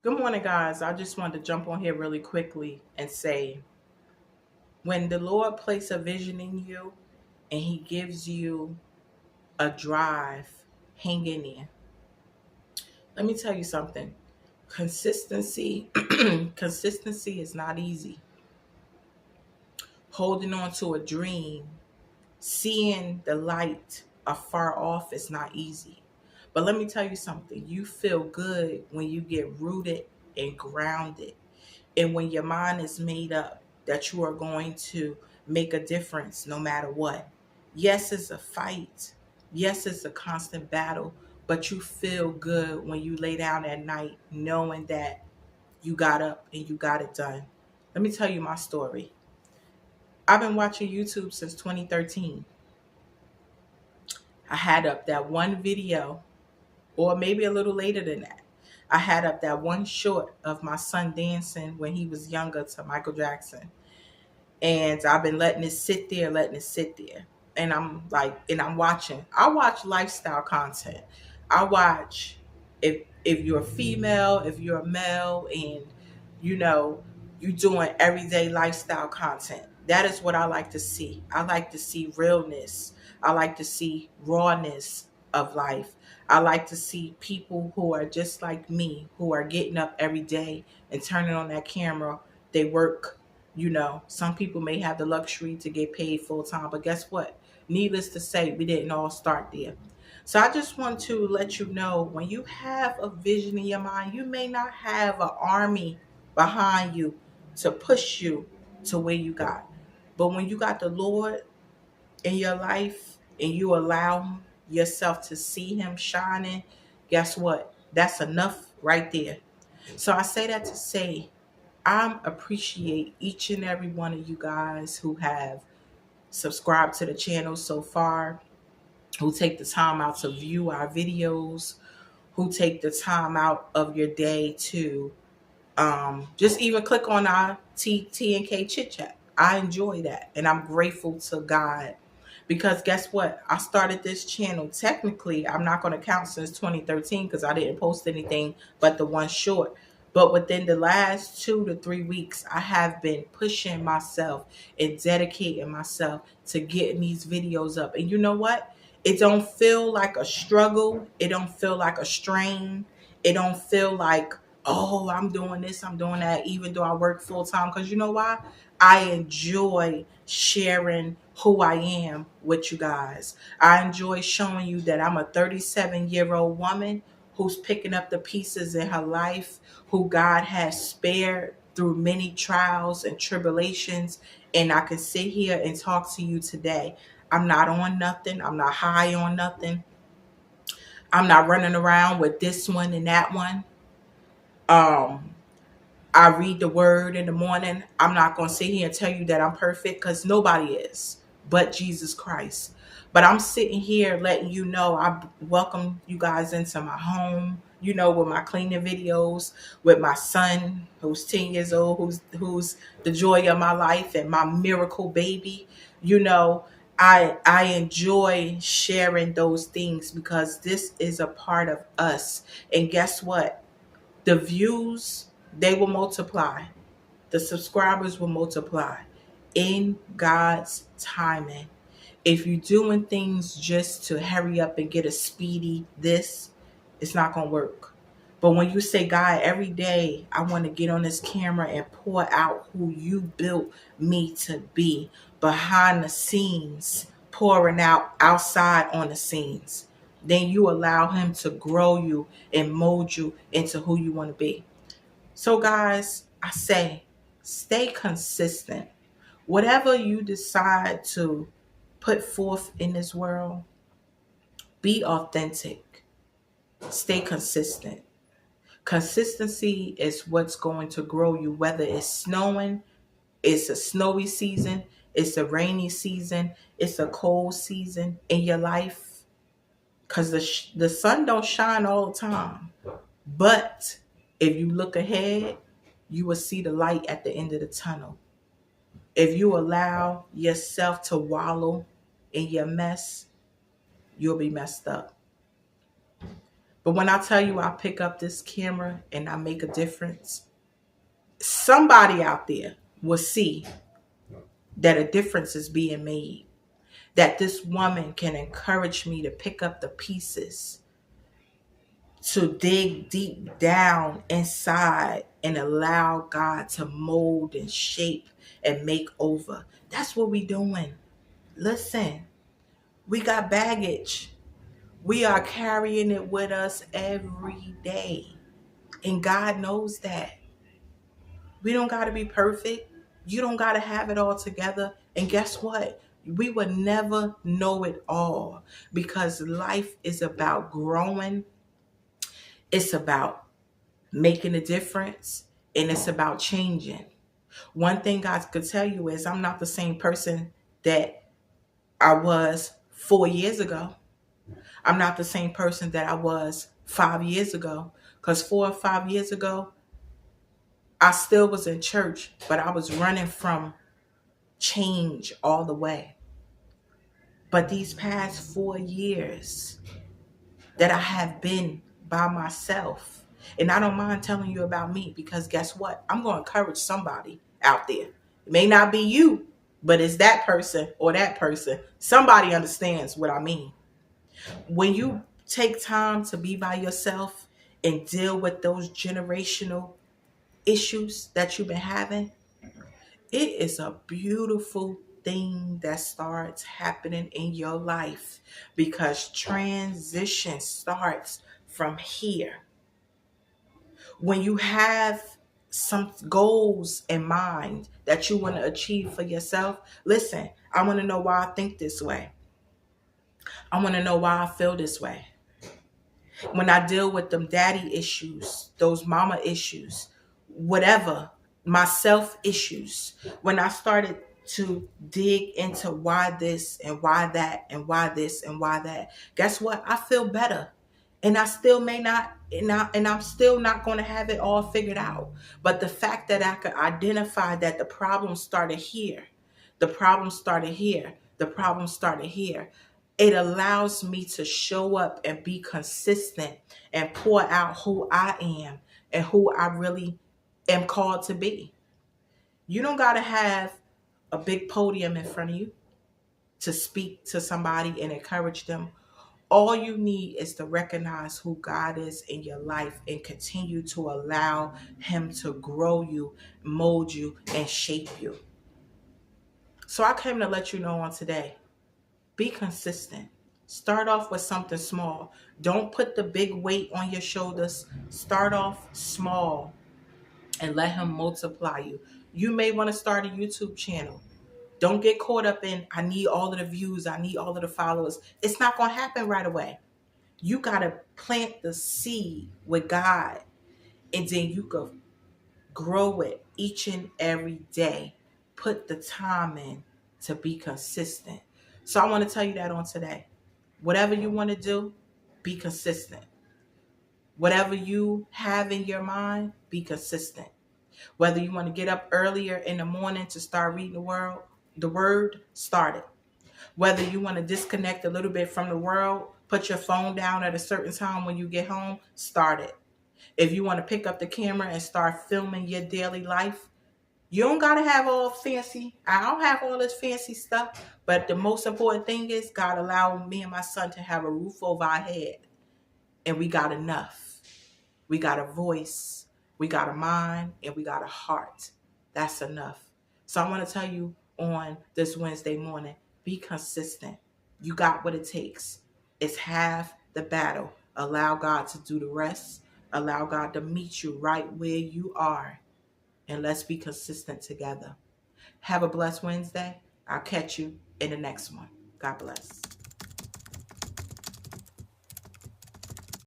Good morning, guys. I just wanted to jump on here really quickly and say when the Lord places a vision in you and He gives you a drive, hang in there. Let me tell you something. Consistency, consistency is not easy. Holding on to a dream, seeing the light afar off is not easy. But let me tell you something. You feel good when you get rooted and grounded. And when your mind is made up that you are going to make a difference no matter what. Yes, it's a fight. Yes, it's a constant battle, but you feel good when you lay down at night knowing that you got up and you got it done. Let me tell you my story. I've been watching YouTube since 2013. I had up that one video, or maybe a little later than that. I had up that one short of my son dancing when he was younger to Michael Jackson. And I've been letting it sit there. And I'm watching. I watch lifestyle content. I watch if you're a female, if you're a male, and you know you doing everyday lifestyle content. That is what I like to see. I like to see realness. I like to see rawness of life. I like to see people who are just like me, who are getting up every day and turning on that camera. They work. Some people may have the luxury to get paid full time, but guess what? Needless to say, we didn't all start there. So I just want to let you know, when you have a vision in your mind, you may not have an army behind you to push you to where you got. But when you got the Lord in your life and you allow yourself to see Him shining, guess what? That's enough right there. So I say that to say, I appreciate each and every one of you guys who have subscribed to the channel so far, who take the time out to view our videos, who take the time out of your day to just even click on our T and K chit chat. I enjoy that, and I'm grateful to God because guess what? I started this channel. Technically, I'm not going to count since 2013 because I didn't post anything but the one short. But within the last 2 to 3 weeks, I have been pushing myself and dedicating myself to getting these videos up. And you know what? It don't feel like a struggle. It don't feel like a strain. It don't feel like, oh, I'm doing this, I'm doing that, even though I work full time. Because you know why? I enjoy sharing who I am with you guys. I enjoy showing you that I'm a 37-year-old woman who's picking up the pieces in her life, who God has spared through many trials and tribulations. And I can sit here and talk to you today. I'm not on nothing. I'm not high on nothing. I'm not running around with this one and that one. Um, I read the word in the morning. I'm not going to sit here and tell you that I'm perfect because nobody is but Jesus Christ. But I'm sitting here letting you know I welcome you guys into my home, with my cleaning videos, with my son who's 10 years old, who's the joy of my life and my miracle baby. You know, I enjoy sharing those things because this is a part of us. And guess what? The views, they will multiply. The subscribers will multiply in God's timing. If you're doing things just to hurry up and get a speedy this, it's not going to work. But when you say, God, every day I want to get on this camera and pour out who you built me to be behind the scenes, pouring out outside on the scenes, then you allow Him to grow you and mold you into who you want to be. So, guys, I say, stay consistent. Whatever you decide to put forth in this world, be authentic. Stay consistent. Consistency is what's going to grow you, whether it's snowing, it's a snowy season, it's a rainy season, it's a cold season in your life. Because the sun don't shine all the time. But if you look ahead, you will see the light at the end of the tunnel. If you allow yourself to wallow in your mess, you'll be messed up. But when I tell you I pick up this camera and I make a difference, somebody out there will see that a difference is being made. That this woman can encourage me to pick up the pieces, to dig deep down inside and allow God to mold and shape and make over. That's what we doing. Listen, we got baggage. We are carrying it with us every day. And God knows that. We don't got to be perfect. You don't got to have it all together. And guess what? We will never know it all, because life is about growing. It's about making a difference, and it's about changing. One thing God could tell you is I'm not the same person that I was 4 years ago. I'm not the same person that I was 5 years ago. Because 4 or 5 years ago, I still was in church, but I was running from change all the way. But these past 4 years that I have been by myself, and I don't mind telling you about me, because guess what? I'm going to encourage somebody out there. It may not be you, but it's that person or that person. Somebody understands what I mean. When you take time to be by yourself and deal with those generational issues that you've been having, it is a beautiful thing that starts happening in your life, because transition starts from here. When you have some goals in mind that you want to achieve for yourself, listen, I want to know why I think this way. I want to know why I feel this way. When I deal with them daddy issues, those mama issues, whatever, my self issues, when I started to dig into why this and why that and why this and why that, guess what? I feel better. And I still may not, and I'm still not going to have it all figured out. But the fact that I could identify that the problem started here, the problem started here, the problem started here, it allows me to show up and be consistent and pour out who I am and who I really am called to be. You don't got to have a big podium in front of you to speak to somebody and encourage them. All you need is to recognize who God is in your life and continue to allow Him to grow you, mold you, and shape you. So I came to let you know on today, be consistent. Start off with something small. Don't put the big weight on your shoulders. Start off small and let Him multiply you. You may want to start a YouTube channel. Don't get caught up in, I need all of the views, I need all of the followers. It's not going to happen right away. You got to plant the seed with God, and then you can grow it each and every day. Put the time in to be consistent. So I want to tell you that on today. Whatever you want to do, be consistent. Whatever you have in your mind, be consistent. Whether you want to get up earlier in the morning to start reading the word, start it. Whether you want to disconnect a little bit from the world, put your phone down at a certain time when you get home, start it. If you want to pick up the camera and start filming your daily life, you don't got to have all fancy. I don't have all this fancy stuff. But the most important thing is God allowed me and my son to have a roof over our head. And we got enough. We got a voice. We got a mind. And we got a heart. That's enough. So I want to tell you on this Wednesday morning, be consistent. You got what it takes. It's half the battle. Allow God to do the rest. Allow God to meet you right where you are. And let's be consistent together. Have a blessed Wednesday. I'll catch you in the next one. God bless.